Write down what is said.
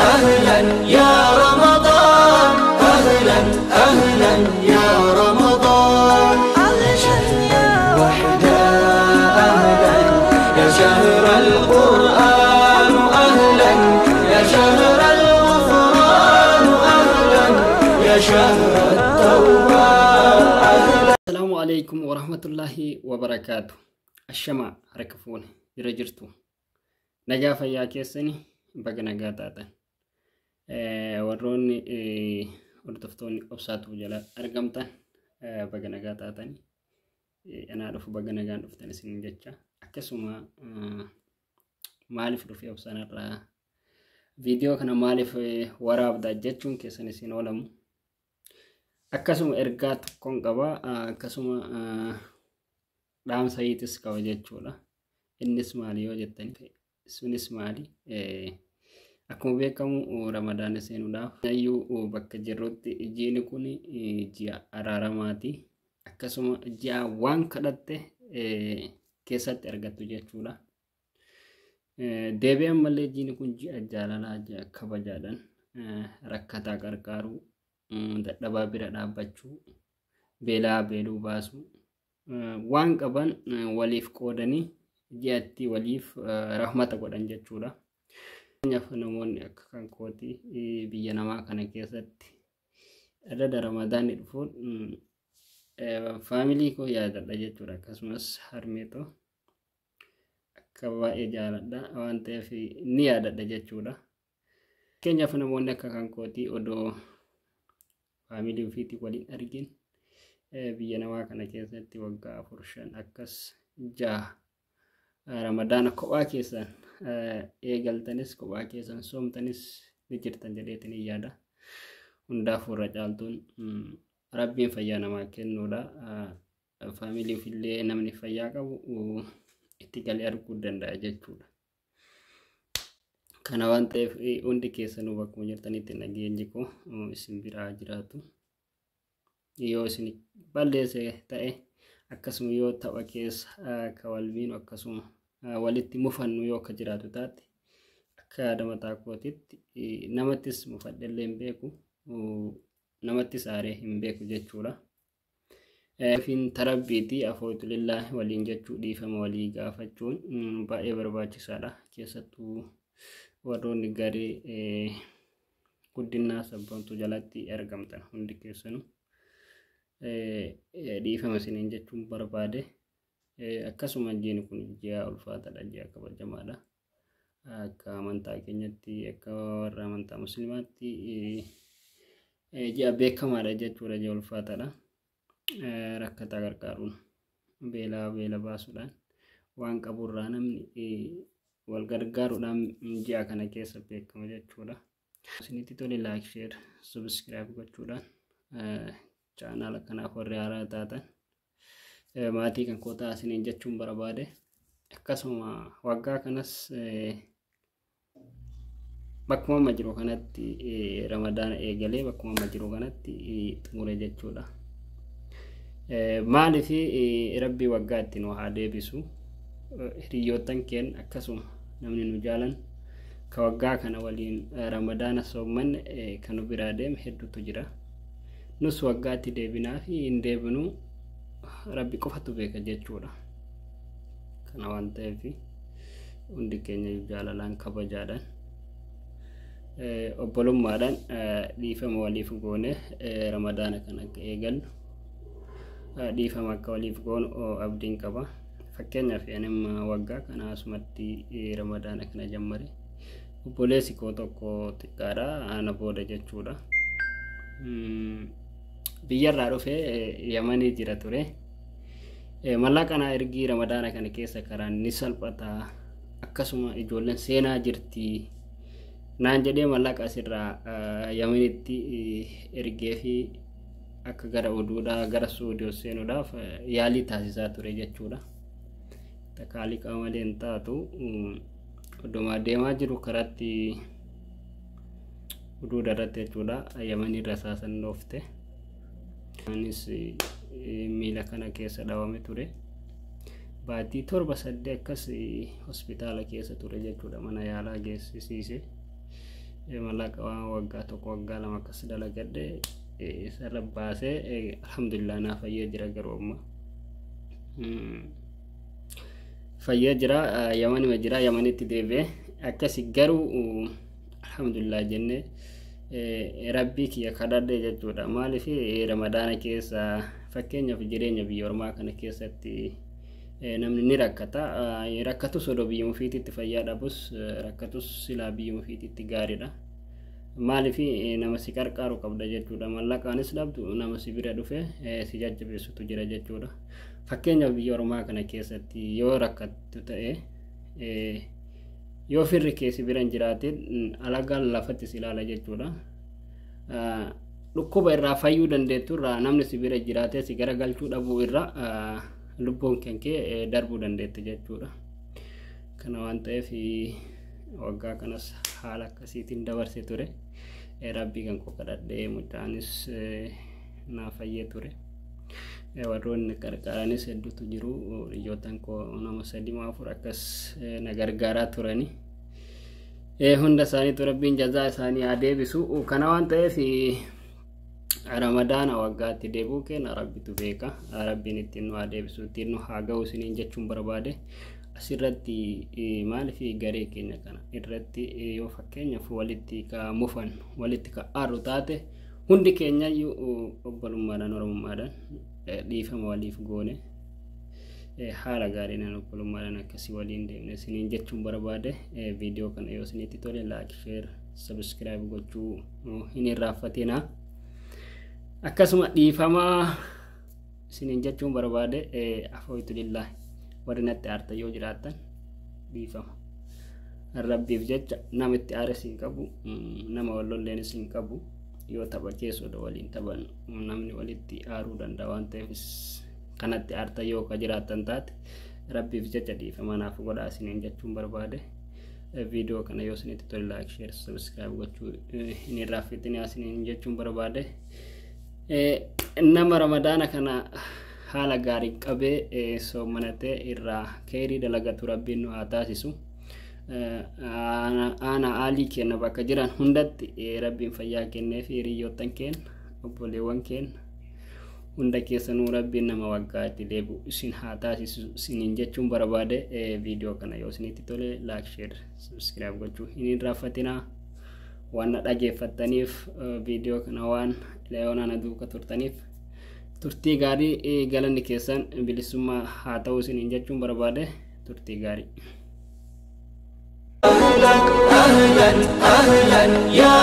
أهلا يا رمضان، أهلا أهلا يا رمضان. علشان يا وحدة أهلا يا شهر القرآن، أهلا يا شهر الغفران، أهلا يا شهر التوبة. السلام عليكم ورحمة الله وبركاته. الشمع ركفون يرجرتو نجاف يا كيسني بقنا قاتاتا وروني ورتفتوني أبساطو جلا أرقمتا بقنا قاتاتاني أنا أعرف بقنا قان أفتاني سنين جتشا أكسوما مالف رفي أبسانا را فيديو كان مالف وراب دا جتشون كيسني سنولمو akkasuma ergaa tokkoon qaba akkasuma dhaam sayiitis qaba jechuudha. Innis maali yoo jettani sunis maali akkuma beekamu Ramadaan seenuudhaaf ayyuu bakka jirrutti jiini kun ji'a araaramaati. Akkasuma ji'a waan kadhatte keessatti argattu jechuudha. Deebi'an malee jiini kun ji'a jaalalaa ji'a kabajaadhaan rakkataa qarqaaruu dadhabaa bira dhaabbachuu beelaa beeluu baasuu waan qaban waliif qoodanii ji'atti waliif rahmata godhan jechuudha. Kanaaf namoonni akka kan kooti biyya namaa kana keessatti adda Ramadaanni dhufuun faamilii koo yaadadha jechuudha. Akkasumas harmeetoo akka baay'ee jaaladha waan ta'eef ni yaadadha jechuudha. Kanaaf namoonni akka kan kooti odoo faamilii ofiitii waliin argin biyya namaa kana keessatti waggaa 4-5 akkas jaha Ramadaana kophaa keessan eegaltanis kophaa keessan soomtanis ni jirtan jedheetiin yaada. Hundaafuu irra caaltuun Rabbiin fayyaa namaa kennuudha. Faamilii ofillee namni fayyaa qabu itti galee arguu danda'a jechuudha. Kana waan ta'eef hundi keessanuu bakkuma jirtanitti nageenyi koo isin biraa jiraatu. Yoo isin balleesse ta'e akkasuma yoo tapha keessa ka walbiinu akkasuma walitti mufannu yoo akka jiraatu taate akka yaada mataa kootitti namattis mufadhellee hin beeku namattis aaree hin beeku jechuudha. Fin tarabbiitii afootu lillaahi waliin jechuu dhiifama walii gaafachuun baay'ee barbaachisaadha. Keessattuu warroonni garii guddinaa sabboontuu jalatti argamtan hundi keessanuu dhiifama isiniin jechuun barbaade. Akkasuma jiini kun ji'a ulfaataadha, ji'a kabajamaadha. Akka amantaa keenyatti akka warra amantaa musliimaatti ji'a beekamaadha jechuudha. Ji'a ulfaataadha. Rakkataa gargaaruun beela baasuudhaan waan qaburraa namni wal gargaaruudhaan ji'a kana keessa beekama jechuudha. Isinitti tole like, share, subscribe gochuudhaan channel kanaaf warri haaraa taatan maatii kan kootaa isiniin jechuun barbaade. Akkasuma waggaa kanas bakkuma amma jiru kanatti Ramadaana eegalee bakkuma amma jiru kanatti xumure jechuudha. Maaliif Rabbi waggaa itti nu haa deebisu. Hiriyoottan keen akkasuma namni nu jaalan ka waggaa kana waliin Ramadaana soomman kan nu biraa deeme hedduutu jira. Nus waggaatti deebinaa fi hin deebinu Rabbi qofatu beeka jechuudha. Kana waan ta'eef hundi keenya jaalalaan kabajaadhaan obbolummaadhaan dhiifama waliif goone Ramadaana kana akka eegallu dhiifama akka waliif goonu abdiin qaba. Fakkeenyaaf anima waggaa kana asumatti Ramadaana kana jammare obboleessi koo tokko xiqqaadha ana booda jechuudha. Biyyarraa dhufee Yamanii jira ture. Mallaqana ergii Ramadaana kana keessa karaan ni salphata. Akkasuma ijoolleen seenaa jirti naan jedhee mallaqa asirraa Yamanitti ergee fi akka gara oduudhaa gara Suudiyoo seenuudhaaf yaalii taasisaa ture jechuudha. Takaalii qaamalee hin taatu oduma deemaa jiru karaatti oduu darratti jechuudha. Yamanii rasaasan dhoofte. Anis miila kana keessa dhawame ture. Baatii 7-8 akkas hospitaala keessa ture jechuudha. Mana yaalaa geessisiise. mallaqa waan waggaa tokko waggaa lama akkas dalagadhe sarara baasee alhamdulillah naa fayyee jira garuu amma fayyee jira yamanima jira yamanitti deebi'ee akkasi garuu alhamdulillah jenne rabbii kiyya kadhadhe jechuudha. Maaliif ramadaana keessa fakkeenyaaf jireenya biyya ormaa kana keessatti namni ni rakkata rakkatus odoo biyya mufiititti fayyaa dhabus rakkatus silaa biyya mufiititti gaariidha. Maaliif nama si qarqaaru qabda jechuudha. Mallaqaanis dhabdu nama si bira dhufe si jajjabeessutu jira jechuudha. Fakkeenyaaf biyya ormaa kana keessatti yoo rakkattu ta'e yoo firri keessi biran jiraatin alagaan lafatti si ilaala jechuudha. Dhukkuba irraa fayyuu dandeettu irraa namni si bira jiraatee si garagalchuu dhabuu irraa lubbuun kee darbuu dandeette jechuudha. Kana waan ta'eef waggaa kanas haala akkasiitiin dabarse ture. Rabbii kan koo kadhadhee mucaanis naa fayyee ture. Warroonni qarqaranis hedduutu jiru. Ijootan koo nama 3-4 akkas na gargaaraa turani. Hunda isaaniitu rabbiin jazaa isaanii haa deebisu. Kana waan ta'eef ramadaana waggaatti deebuu keenya rabbitu beeka. Rabbiin ittiin nu haa deebisu, ittiin nu haa ga'u isiniin jechuun barbaade. Asirratti maaliif garee keenya kana irratti yoo fakkeenyaaf walitti ka mufan walitti ka aaru taate hundi keenya iyyuu obbolummaadhaan oromummaadhaan dhiifama waliif goone haala gaariidhaan obbolummaadhaan akkasii waliin deemne isiniin jechuun barbaade. Viidiyoo kana yoo isinitti tole like, share, subscribe gochuu hin irraanfatina. Akkasuma dhiifama isiniin jechuun barbaade. Afooytu lillahi warri natti aartan yoo jiraattan dhiifama. Rabbiif jecha nama itti aares hin qabu, nama walloleenis hin qabu. Yoo tapha keessoodha waliin taphan namni walitti aaruu danda'a waan ta'eef kanatti aartan yoo ka jiraattan taate rabbiif jecha dhiifama naaf godhaa isiniin jechuun barbaade. Viidiyoo kana yoo isinitti tole like, share, subscribe gochuu hin irraanfatinaa isiniin jechuun barbaade. Nama ramadaana kana haala gaarii qabee soomanatee irraa khairii dalagatu rabbiin nu haa taasisu. Ana alii kenna bakka jiran hundatti rabbiin fayyaa kennee fi hiriyoottan keenya obboleewwan keenya hunda keessanuu rabbiin nama waggaa itti deebi'u isin haa taasisu isiniin jechuun barbaade. Viidiyoo kana yoo isinitti tole like, share, subscribe gochuu hin irraanfatinaa. Waan dhageeffattaniif viidiyoo kana waan leeyoonaan aduuka turtaniif turtii gaarii galanni keessan bilisummaa haa ta'u isiniin jechuun barbaade. Turtii gaarii. أهلا أهلا أهلا يا